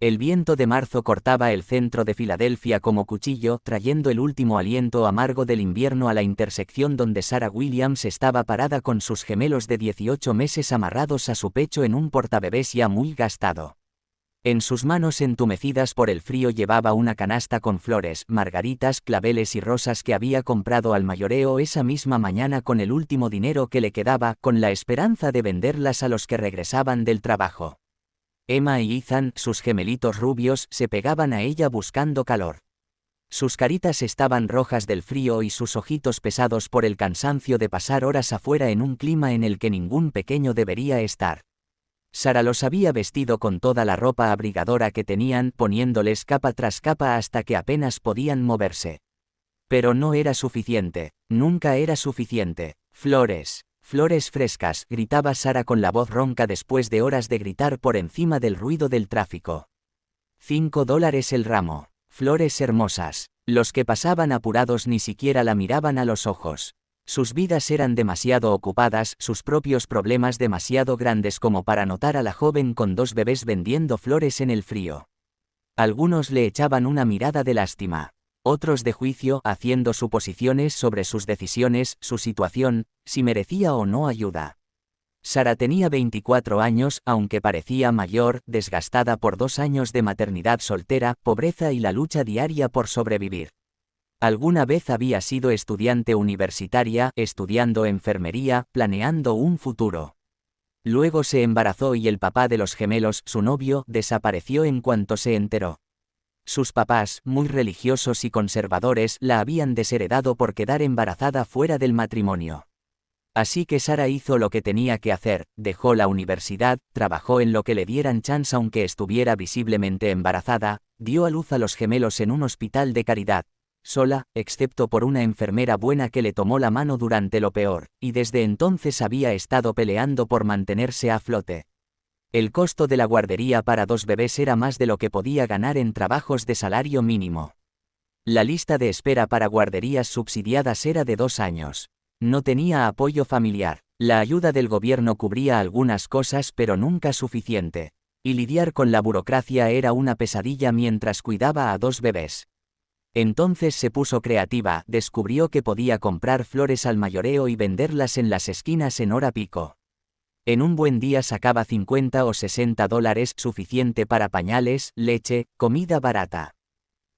El viento de marzo cortaba el centro de Filadelfia como cuchillo, trayendo el último aliento amargo del invierno a la intersección donde Sarah Williams estaba parada con sus gemelos de 18 meses amarrados a su pecho en un portabebés ya muy gastado. En sus manos entumecidas por el frío llevaba una canasta con flores, margaritas, claveles y rosas que había comprado al mayoreo esa misma mañana con el último dinero que le quedaba, con la esperanza de venderlas a los que regresaban del trabajo. Emma y Ethan, sus gemelitos rubios, se pegaban a ella buscando calor. Sus caritas estaban rojas del frío y sus ojitos pesados por el cansancio de pasar horas afuera en un clima en el que ningún pequeño debería estar. Sarah los había vestido con toda la ropa abrigadora que tenían, poniéndoles capa tras capa hasta que apenas podían moverse. Pero no era suficiente, nunca era suficiente. Flores, flores frescas, gritaba Sarah con la voz ronca después de horas de gritar por encima del ruido del tráfico. $5 el ramo. Flores hermosas. Los que pasaban apurados ni siquiera la miraban a los ojos. Sus vidas eran demasiado ocupadas, sus propios problemas demasiado grandes como para notar a la joven con 2 bebés vendiendo flores en el frío. Algunos le echaban una mirada de lástima, otros de juicio, haciendo suposiciones sobre sus decisiones, su situación, si merecía o no ayuda. Sarah tenía 24 años, aunque parecía mayor, desgastada por 2 años de maternidad soltera, pobreza y la lucha diaria por sobrevivir. Alguna vez había sido estudiante universitaria, estudiando enfermería, planeando un futuro. Luego se embarazó y el papá de los gemelos, su novio, desapareció en cuanto se enteró. Sus papás, muy religiosos y conservadores, la habían desheredado por quedar embarazada fuera del matrimonio. Así que Sarah hizo lo que tenía que hacer, dejó la universidad, trabajó en lo que le dieran chance aunque estuviera visiblemente embarazada, dio a luz a los gemelos en un hospital de caridad. Sola, excepto por una enfermera buena que le tomó la mano durante lo peor, y desde entonces había estado peleando por mantenerse a flote. El costo de la guardería para 2 bebés era más de lo que podía ganar en trabajos de salario mínimo. La lista de espera para guarderías subsidiadas era de 2 años. No tenía apoyo familiar. La ayuda del gobierno cubría algunas cosas pero nunca suficiente. Y lidiar con la burocracia era una pesadilla mientras cuidaba a 2 bebés. Entonces se puso creativa, descubrió que podía comprar flores al mayoreo y venderlas en las esquinas en hora pico. En un buen día sacaba $50 o $60, suficiente para pañales, leche, comida barata.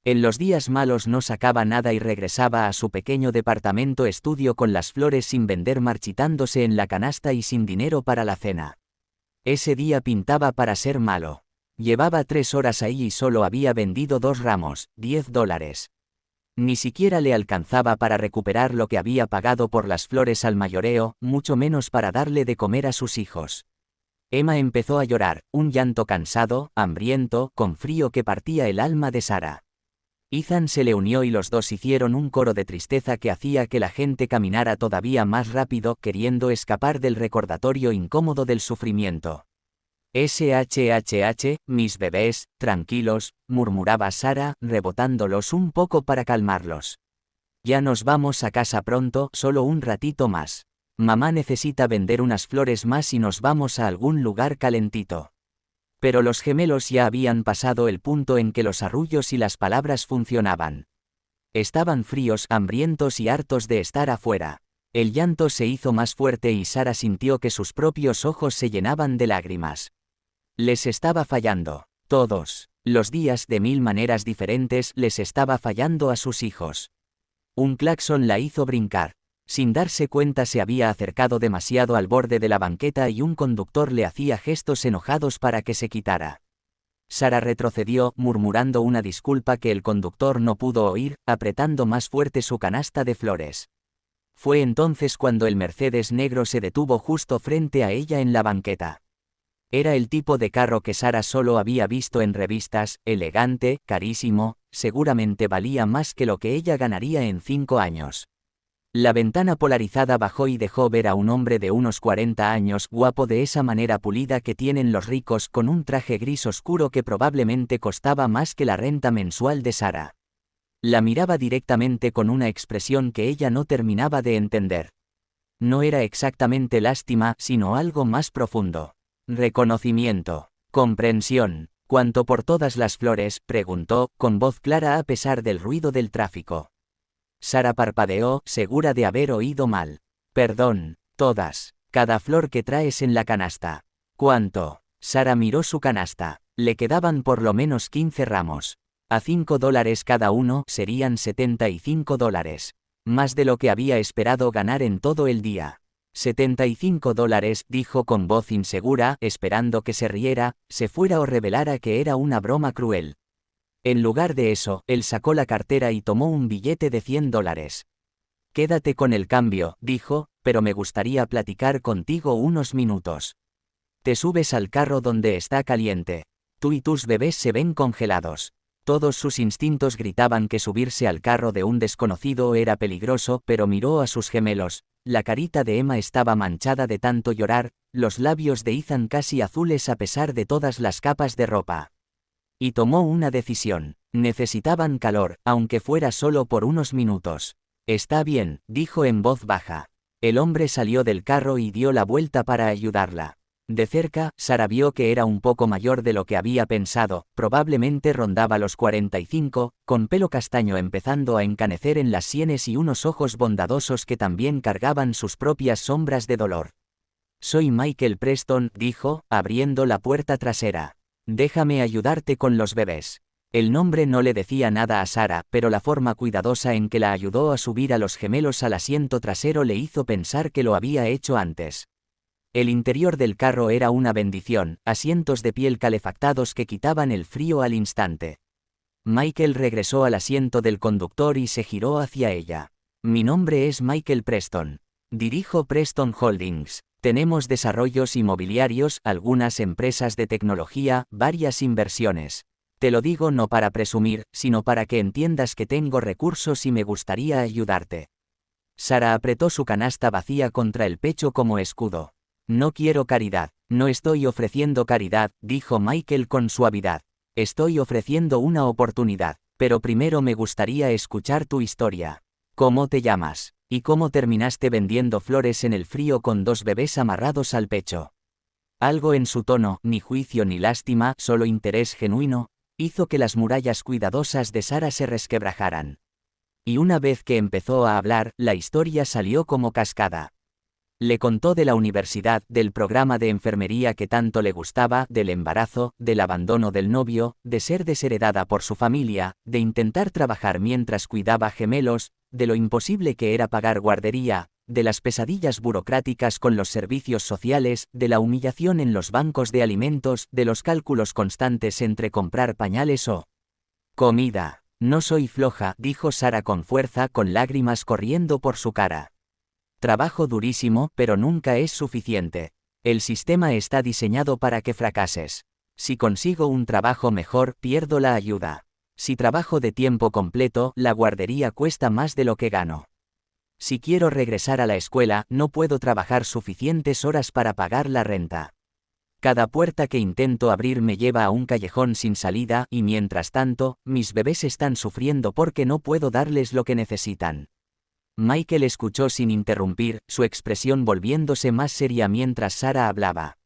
En los días malos no sacaba nada y regresaba a su pequeño departamento estudio con las flores sin vender, marchitándose en la canasta y sin dinero para la cena. Ese día pintaba para ser malo. Llevaba 3 horas ahí y solo había vendido 2 ramos, $10. Ni siquiera le alcanzaba para recuperar lo que había pagado por las flores al mayoreo, mucho menos para darle de comer a sus hijos. Emma empezó a llorar, un llanto cansado, hambriento, con frío que partía el alma de Sarah. Ethan se le unió y los dos hicieron un coro de tristeza que hacía que la gente caminara todavía más rápido, queriendo escapar del recordatorio incómodo del sufrimiento. SHHH, mis bebés, tranquilos, murmuraba Sarah, rebotándolos un poco para calmarlos. Ya nos vamos a casa pronto, solo un ratito más. Mamá necesita vender unas flores más y nos vamos a algún lugar calentito. Pero los gemelos ya habían pasado el punto en que los arrullos y las palabras funcionaban. Estaban fríos, hambrientos y hartos de estar afuera. El llanto se hizo más fuerte y Sarah sintió que sus propios ojos se llenaban de lágrimas. Les estaba fallando. Todos los días, de 1000 maneras diferentes, les estaba fallando a sus hijos. Un claxon la hizo brincar. Sin darse cuenta se había acercado demasiado al borde de la banqueta y un conductor le hacía gestos enojados para que se quitara. Sarah retrocedió, murmurando una disculpa que el conductor no pudo oír, apretando más fuerte su canasta de flores. Fue entonces cuando el Mercedes negro se detuvo justo frente a ella en la banqueta. Era el tipo de carro que Sarah solo había visto en revistas, elegante, carísimo, seguramente valía más que lo que ella ganaría en 5 años. La ventana polarizada bajó y dejó ver a un hombre de unos 40 años, guapo de esa manera pulida que tienen los ricos, con un traje gris oscuro que probablemente costaba más que la renta mensual de Sarah. La miraba directamente con una expresión que ella no terminaba de entender. No era exactamente lástima, sino algo más profundo. Reconocimiento, comprensión. ¿Cuánto por todas las flores?, preguntó, con voz clara a pesar del ruido del tráfico. Sara parpadeó, segura de haber oído mal. Perdón, todas. Cada flor que traes en la canasta. ¿Cuánto? Sara miró su canasta. Le quedaban por lo menos 15 ramos. A $5 cada uno serían $75. Más de lo que había esperado ganar en todo el día. $75, dijo con voz insegura, esperando que se riera, se fuera o revelara que era una broma cruel. En lugar de eso, él sacó la cartera y tomó un billete de $100. Quédate con el cambio, dijo, pero me gustaría platicar contigo unos minutos. Te subes al carro donde está caliente. Tú y tus bebés se ven congelados. Todos sus instintos gritaban que subirse al carro de un desconocido era peligroso, pero miró a sus gemelos. La carita de Emma estaba manchada de tanto llorar, los labios de Ethan casi azules a pesar de todas las capas de ropa. Y tomó una decisión. Necesitaban calor, aunque fuera solo por unos minutos. Está bien, dijo en voz baja. El hombre salió del carro y dio la vuelta para ayudarla. De cerca, Sara vio que era un poco mayor de lo que había pensado, probablemente rondaba los 45, con pelo castaño empezando a encanecer en las sienes y unos ojos bondadosos que también cargaban sus propias sombras de dolor. Soy Michael Preston, dijo, abriendo la puerta trasera. Déjame ayudarte con los bebés. El nombre no le decía nada a Sara, pero la forma cuidadosa en que la ayudó a subir a los gemelos al asiento trasero le hizo pensar que lo había hecho antes. El interior del carro era una bendición, asientos de piel calefactados que quitaban el frío al instante. Michael regresó al asiento del conductor y se giró hacia ella. Mi nombre es Michael Preston. Dirijo Preston Holdings. Tenemos desarrollos inmobiliarios, algunas empresas de tecnología, varias inversiones. Te lo digo no para presumir, sino para que entiendas que tengo recursos y me gustaría ayudarte. Sara apretó su canasta vacía contra el pecho como escudo. No quiero caridad. No estoy ofreciendo caridad, dijo Michael con suavidad. Estoy ofreciendo una oportunidad, pero primero me gustaría escuchar tu historia. ¿Cómo te llamas? ¿Y cómo terminaste vendiendo flores en el frío con 2 bebés amarrados al pecho? Algo en su tono, ni juicio ni lástima, solo interés genuino, hizo que las murallas cuidadosas de Sara se resquebrajaran. Y una vez que empezó a hablar, la historia salió como cascada. Le contó de la universidad, del programa de enfermería que tanto le gustaba, del embarazo, del abandono del novio, de ser desheredada por su familia, de intentar trabajar mientras cuidaba gemelos, de lo imposible que era pagar guardería, de las pesadillas burocráticas con los servicios sociales, de la humillación en los bancos de alimentos, de los cálculos constantes entre comprar pañales o comida. No soy floja, dijo Sara con fuerza, con lágrimas corriendo por su cara. Trabajo durísimo, pero nunca es suficiente. El sistema está diseñado para que fracases. Si consigo un trabajo mejor, pierdo la ayuda. Si trabajo de tiempo completo, la guardería cuesta más de lo que gano. Si quiero regresar a la escuela, no puedo trabajar suficientes horas para pagar la renta. Cada puerta que intento abrir me lleva a un callejón sin salida, y mientras tanto, mis bebés están sufriendo porque no puedo darles lo que necesitan. Michael escuchó sin interrumpir, su expresión volviéndose más seria mientras Sara hablaba.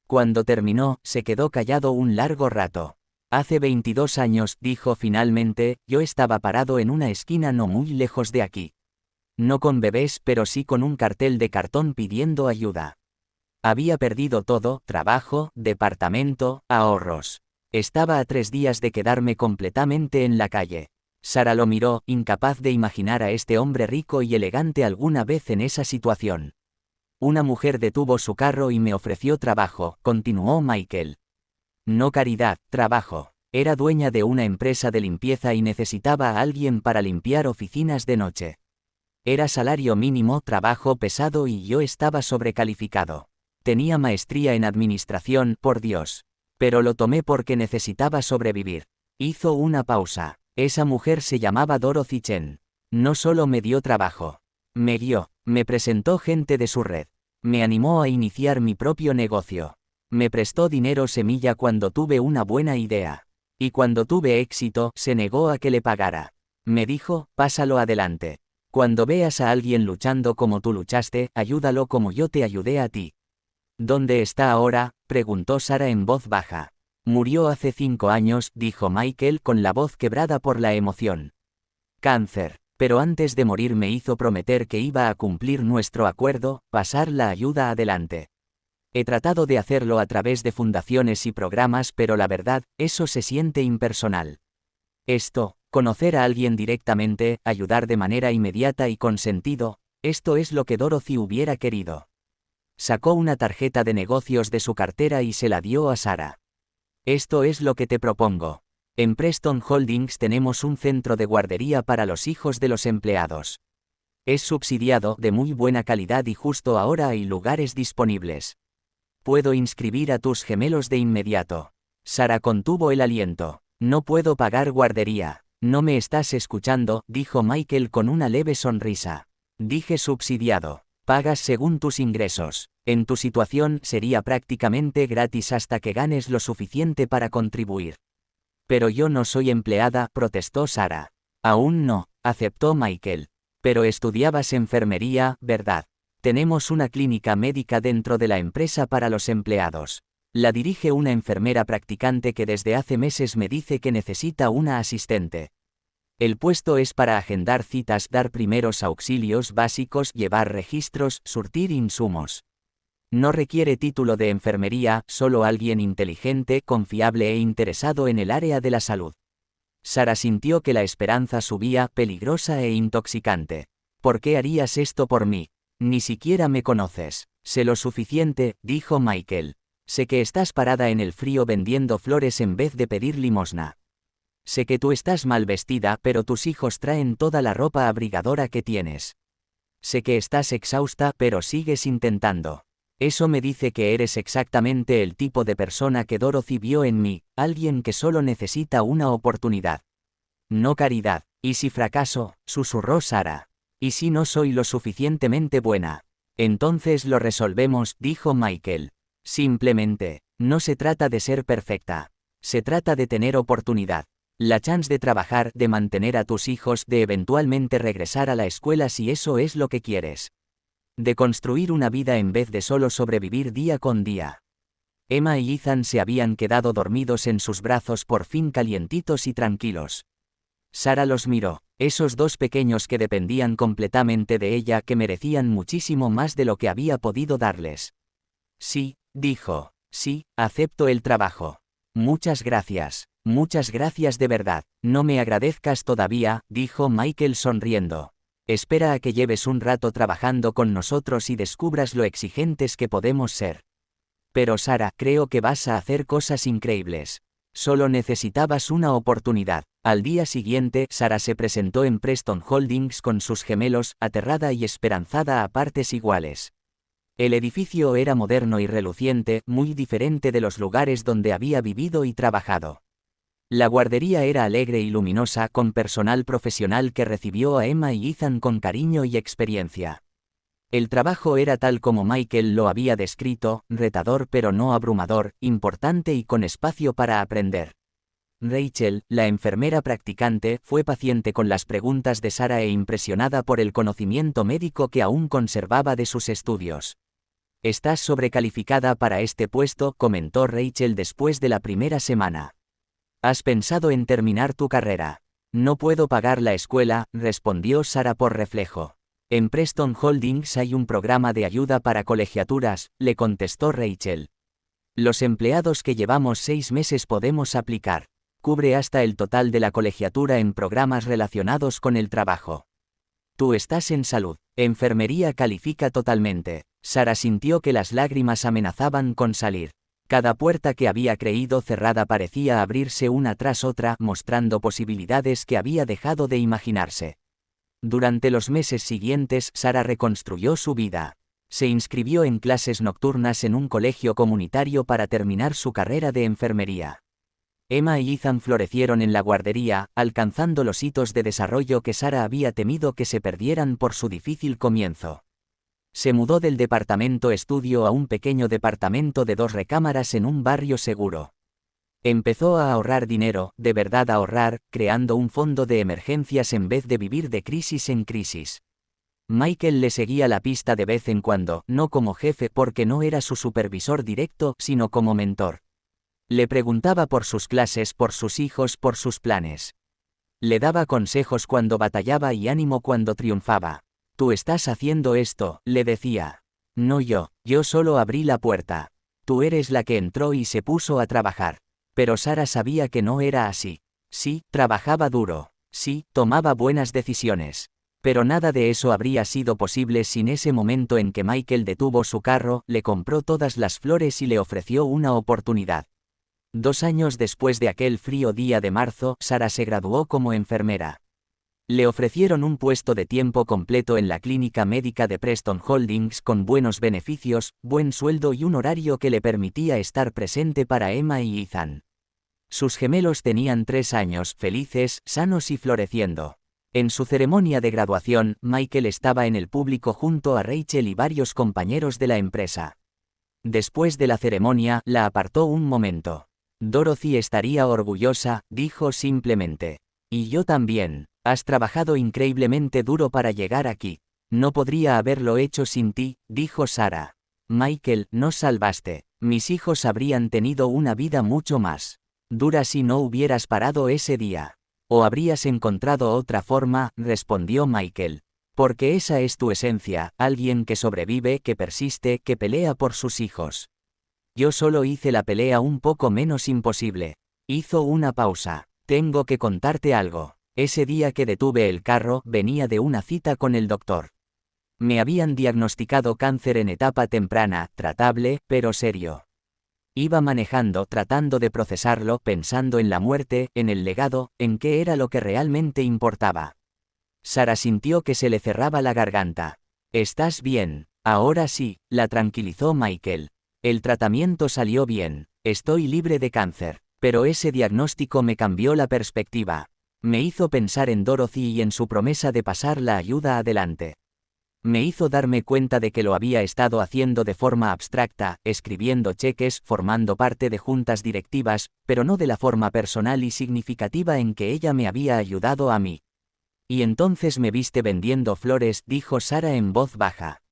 Cuando terminó, se quedó callado un largo rato. Hace 22 años, dijo finalmente, yo estaba parado en una esquina no muy lejos de aquí. No con bebés, pero sí con un cartel de cartón pidiendo ayuda. Había perdido todo, trabajo, departamento, ahorros. Estaba a 3 días de quedarme completamente en la calle. Sara lo miró, incapaz de imaginar a este hombre rico y elegante alguna vez en esa situación. Una mujer detuvo su carro y me ofreció trabajo, continuó Michael. No caridad, trabajo. Era dueña de una empresa de limpieza y necesitaba a alguien para limpiar oficinas de noche. Era salario mínimo, trabajo pesado y yo estaba sobrecalificado. Tenía maestría en administración, por Dios. Pero lo tomé porque necesitaba sobrevivir. Hizo una pausa. Esa mujer se llamaba Dorothy Chen. No solo me dio trabajo. Me guió, me presentó gente de su red. Me animó a iniciar mi propio negocio. Me prestó dinero semilla cuando tuve una buena idea. Y cuando tuve éxito, se negó a que le pagara. Me dijo, pásalo adelante. Cuando veas a alguien luchando como tú luchaste, ayúdalo como yo te ayudé a ti. ¿Dónde está ahora?, preguntó Sara en voz baja. Murió hace 5 años, dijo Michael con la voz quebrada por la emoción. Cáncer. Pero antes de morir me hizo prometer que iba a cumplir nuestro acuerdo, pasar la ayuda adelante. He tratado de hacerlo a través de fundaciones y programas, pero la verdad, eso se siente impersonal. Conocer a alguien directamente, ayudar de manera inmediata y con sentido, esto es lo que Dorothy hubiera querido. Sacó una tarjeta de negocios de su cartera y se la dio a Sarah. Esto es lo que te propongo. En Preston Holdings tenemos un centro de guardería para los hijos de los empleados. Es subsidiado, de muy buena calidad y justo ahora hay lugares disponibles. Puedo inscribir a tus gemelos de inmediato. Sarah contuvo el aliento. No puedo pagar guardería. No me estás escuchando, dijo Michael con una leve sonrisa. Dije subsidiado. Pagas según tus ingresos. En tu situación sería prácticamente gratis hasta que ganes lo suficiente para contribuir. Pero yo no soy empleada, protestó Sarah. Aún no, aceptó Michael. Pero estudiabas enfermería, ¿verdad? Tenemos una clínica médica dentro de la empresa para los empleados. La dirige una enfermera practicante que desde hace meses me dice que necesita una asistente. El puesto es para agendar citas, dar primeros auxilios básicos, llevar registros, surtir insumos. No requiere título de enfermería, solo alguien inteligente, confiable e interesado en el área de la salud. Sarah sintió que la esperanza subía, peligrosa e intoxicante. ¿Por qué harías esto por mí? Ni siquiera me conoces. Sé lo suficiente, dijo Michael. Sé que estás parada en el frío vendiendo flores en vez de pedir limosna. Sé que tú estás mal vestida, pero tus hijos traen toda la ropa abrigadora que tienes. Sé que estás exhausta, pero sigues intentando. Eso me dice que eres exactamente el tipo de persona que Dorothy vio en mí, alguien que solo necesita una oportunidad. No caridad. ¿Y si fracaso?, susurró Sarah. ¿Y si no soy lo suficientemente buena? Entonces lo resolvemos, dijo Michael. Simplemente, no se trata de ser perfecta. Se trata de tener oportunidad. La chance de trabajar, de mantener a tus hijos, de eventualmente regresar a la escuela si eso es lo que quieres. De construir una vida en vez de solo sobrevivir día con día. Emma y Ethan se habían quedado dormidos en sus brazos, por fin calientitos y tranquilos. Sarah los miró, esos dos pequeños que dependían completamente de ella, que merecían muchísimo más de lo que había podido darles. Sí, dijo, sí, acepto el trabajo. Muchas gracias de verdad. No me agradezcas todavía, dijo Michael sonriendo. Espera a que lleves un rato trabajando con nosotros y descubras lo exigentes que podemos ser. Pero Sarah, creo que vas a hacer cosas increíbles. Solo necesitabas una oportunidad. Al día siguiente, Sarah se presentó en Preston Holdings con sus gemelos, aterrada y esperanzada a partes iguales. El edificio era moderno y reluciente, muy diferente de los lugares donde había vivido y trabajado. La guardería era alegre y luminosa, con personal profesional que recibió a Emma y Ethan con cariño y experiencia. El trabajo era tal como Michael lo había descrito, retador pero no abrumador, importante y con espacio para aprender. Rachel, la enfermera practicante, fue paciente con las preguntas de Sarah e impresionada por el conocimiento médico que aún conservaba de sus estudios. Estás sobrecalificada para este puesto, comentó Rachel después de la primera semana. ¿Has pensado en terminar tu carrera? No puedo pagar la escuela, respondió Sarah por reflejo. En Preston Holdings hay un programa de ayuda para colegiaturas, le contestó Rachel. Los empleados que llevamos 6 meses podemos aplicar. Cubre hasta el total de la colegiatura en programas relacionados con el trabajo. Tú estás en salud. Enfermería califica totalmente. Sarah sintió que las lágrimas amenazaban con salir. Cada puerta que había creído cerrada parecía abrirse una tras otra, mostrando posibilidades que había dejado de imaginarse. Durante los meses siguientes, Sarah reconstruyó su vida. Se inscribió en clases nocturnas en un colegio comunitario para terminar su carrera de enfermería. Emma y Ethan florecieron en la guardería, alcanzando los hitos de desarrollo que Sarah había temido que se perdieran por su difícil comienzo. Se mudó del departamento estudio a un pequeño departamento de 2 recámaras en un barrio seguro. Empezó a ahorrar dinero, de verdad ahorrar, creando un fondo de emergencias en vez de vivir de crisis en crisis. Michael le seguía la pista de vez en cuando, no como jefe porque no era su supervisor directo, sino como mentor. Le preguntaba por sus clases, por sus hijos, por sus planes. Le daba consejos cuando batallaba y ánimo cuando triunfaba. Tú estás haciendo esto, le decía. No yo solo abrí la puerta. Tú eres la que entró y se puso a trabajar. Pero Sara sabía que no era así. Sí, trabajaba duro. Sí, tomaba buenas decisiones. Pero nada de eso habría sido posible sin ese momento en que Michael detuvo su carro, le compró todas las flores y le ofreció una oportunidad. 2 años después de aquel frío día de marzo, Sara se graduó como enfermera. Le ofrecieron un puesto de tiempo completo en la clínica médica de Preston Holdings con buenos beneficios, buen sueldo y un horario que le permitía estar presente para Emma y Ethan. Sus gemelos tenían 3 años, felices, sanos y floreciendo. En su ceremonia de graduación, Michael estaba en el público junto a Rachel y varios compañeros de la empresa. Después de la ceremonia, la apartó un momento. Dorothy estaría orgullosa, dijo simplemente. Y yo también. Has trabajado increíblemente duro para llegar aquí. No podría haberlo hecho sin ti, dijo Sara. Michael, nos salvaste. Mis hijos habrían tenido una vida mucho más dura si no hubieras parado ese día. O habrías encontrado otra forma, respondió Michael. Porque esa es tu esencia, alguien que sobrevive, que persiste, que pelea por sus hijos. Yo solo hice la pelea un poco menos imposible. Hizo una pausa. Tengo que contarte algo. Ese día que detuve el carro, venía de una cita con el doctor. Me habían diagnosticado cáncer en etapa temprana, tratable, pero serio. Iba manejando, tratando de procesarlo, pensando en la muerte, en el legado, en qué era lo que realmente importaba. Sara sintió que se le cerraba la garganta. ¿Estás bien? Ahora sí, la tranquilizó Michael. El tratamiento salió bien, estoy libre de cáncer, pero ese diagnóstico me cambió la perspectiva. Me hizo pensar en Dorothy y en su promesa de pasar la ayuda adelante. Me hizo darme cuenta de que lo había estado haciendo de forma abstracta, escribiendo cheques, formando parte de juntas directivas, pero no de la forma personal y significativa en que ella me había ayudado a mí. Y entonces me viste vendiendo flores, dijo Sara en voz baja.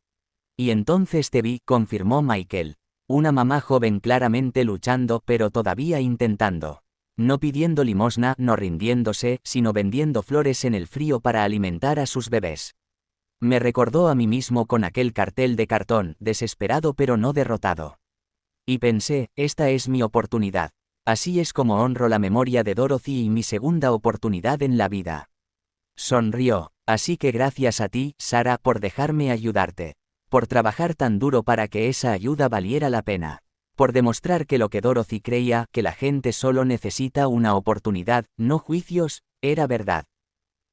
Y entonces te vi, confirmó Michael. Una mamá joven claramente luchando, pero todavía intentando. No pidiendo limosna, no rindiéndose, sino vendiendo flores en el frío para alimentar a sus bebés. Me recordó a mí mismo con aquel cartel de cartón, desesperado pero no derrotado. Y pensé, esta es mi oportunidad. Así es como honro la memoria de Dorothy y mi segunda oportunidad en la vida. Sonrió. Así que gracias a ti, Sara, por dejarme ayudarte. Por trabajar tan duro para que esa ayuda valiera la pena. Por demostrar que lo que Dorothy creía, que la gente solo necesita una oportunidad, no juicios, era verdad.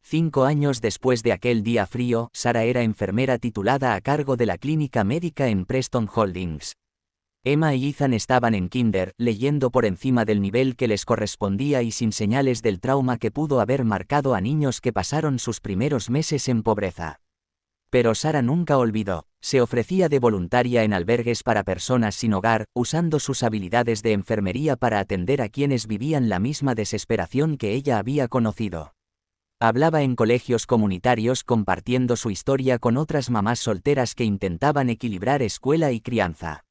5 años después de aquel día frío, Sara era enfermera titulada a cargo de la clínica médica en Preston Holdings. Emma y Ethan estaban en kinder, leyendo por encima del nivel que les correspondía y sin señales del trauma que pudo haber marcado a niños que pasaron sus primeros meses en pobreza. Pero Sara nunca olvidó, se ofrecía de voluntaria en albergues para personas sin hogar, usando sus habilidades de enfermería para atender a quienes vivían la misma desesperación que ella había conocido. Hablaba en colegios comunitarios compartiendo su historia con otras mamás solteras que intentaban equilibrar escuela y crianza.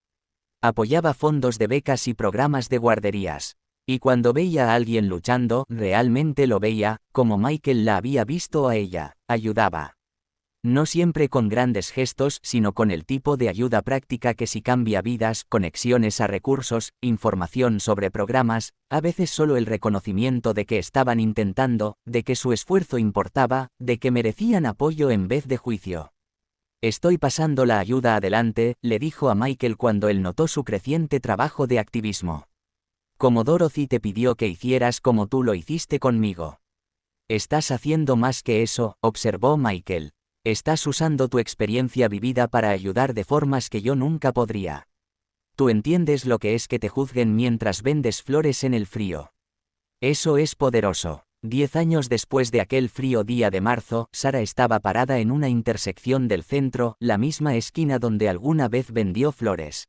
Apoyaba fondos de becas y programas de guarderías. Y cuando veía a alguien luchando, realmente lo veía, como Michael la había visto a ella, ayudaba. No siempre con grandes gestos, sino con el tipo de ayuda práctica que sí cambia vidas, conexiones a recursos, información sobre programas, a veces solo el reconocimiento de que estaban intentando, de que su esfuerzo importaba, de que merecían apoyo en vez de juicio. Estoy pasando la ayuda adelante, le dijo a Michael cuando él notó su creciente trabajo de activismo. Como Dorothy te pidió que hicieras como tú lo hiciste conmigo. Estás haciendo más que eso, observó Michael. Estás usando tu experiencia vivida para ayudar de formas que yo nunca podría. Tú entiendes lo que es que te juzguen mientras vendes flores en el frío. Eso es poderoso. 10 años después de aquel frío día de marzo, Sara estaba parada en una intersección del centro, la misma esquina donde alguna vez vendió flores.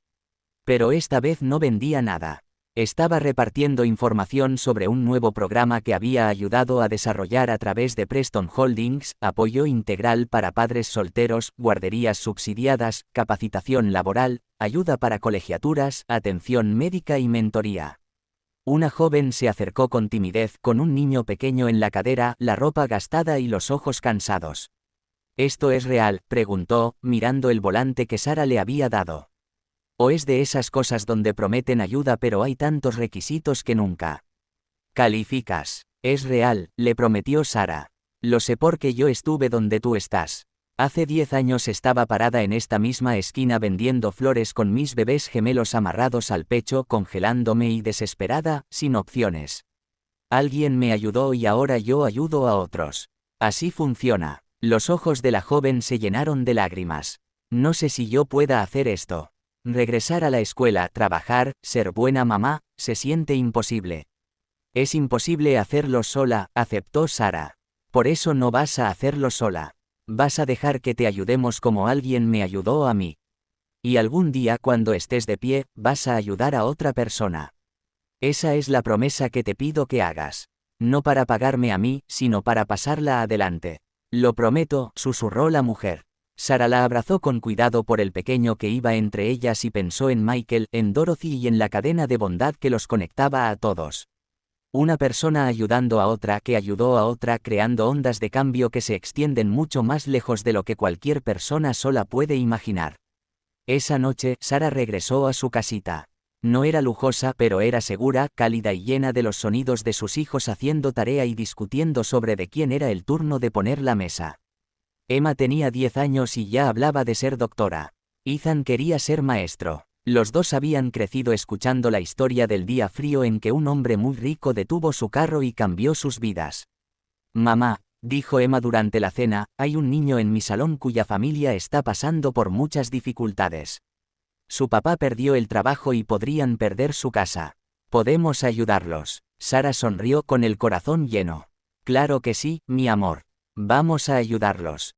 Pero esta vez no vendía nada. Estaba repartiendo información sobre un nuevo programa que había ayudado a desarrollar a través de Preston Holdings, apoyo integral para padres solteros, guarderías subsidiadas, capacitación laboral, ayuda para colegiaturas, atención médica y mentoría. Una joven se acercó con timidez, con un niño pequeño en la cadera, la ropa gastada y los ojos cansados. ¿Esto es real?, preguntó, mirando el volante que Sara le había dado. ¿O es de esas cosas donde prometen ayuda pero hay tantos requisitos que nunca calificas? Es real, le prometió Sara. Lo sé porque yo estuve donde tú estás. Hace 10 años estaba parada en esta misma esquina vendiendo flores con mis bebés gemelos amarrados al pecho, congelándome y desesperada, sin opciones. Alguien me ayudó y ahora yo ayudo a otros. Así funciona. Los ojos de la joven se llenaron de lágrimas. No sé si yo pueda hacer esto. Regresar a la escuela, trabajar, ser buena mamá, se siente imposible. Es imposible hacerlo sola, aceptó Sara. Por eso no vas a hacerlo sola. Vas a dejar que te ayudemos como alguien me ayudó a mí. Y algún día cuando estés de pie, vas a ayudar a otra persona. Esa es la promesa que te pido que hagas. No para pagarme a mí, sino para pasarla adelante. Lo prometo, susurró la mujer. Sara la abrazó con cuidado por el pequeño que iba entre ellas y pensó en Michael, en Dorothy y en la cadena de bondad que los conectaba a todos. Una persona ayudando a otra que ayudó a otra, creando ondas de cambio que se extienden mucho más lejos de lo que cualquier persona sola puede imaginar. Esa noche, Sara regresó a su casita. No era lujosa, pero era segura, cálida y llena de los sonidos de sus hijos haciendo tarea y discutiendo sobre de quién era el turno de poner la mesa. Emma tenía 10 años y ya hablaba de ser doctora. Ethan quería ser maestro. Los dos habían crecido escuchando la historia del día frío en que un hombre muy rico detuvo su carro y cambió sus vidas. Mamá, dijo Emma durante la cena, hay un niño en mi salón cuya familia está pasando por muchas dificultades. Su papá perdió el trabajo y podrían perder su casa. ¿Podemos ayudarlos? Sara sonrió con el corazón lleno. Claro que sí, mi amor. Vamos a ayudarlos.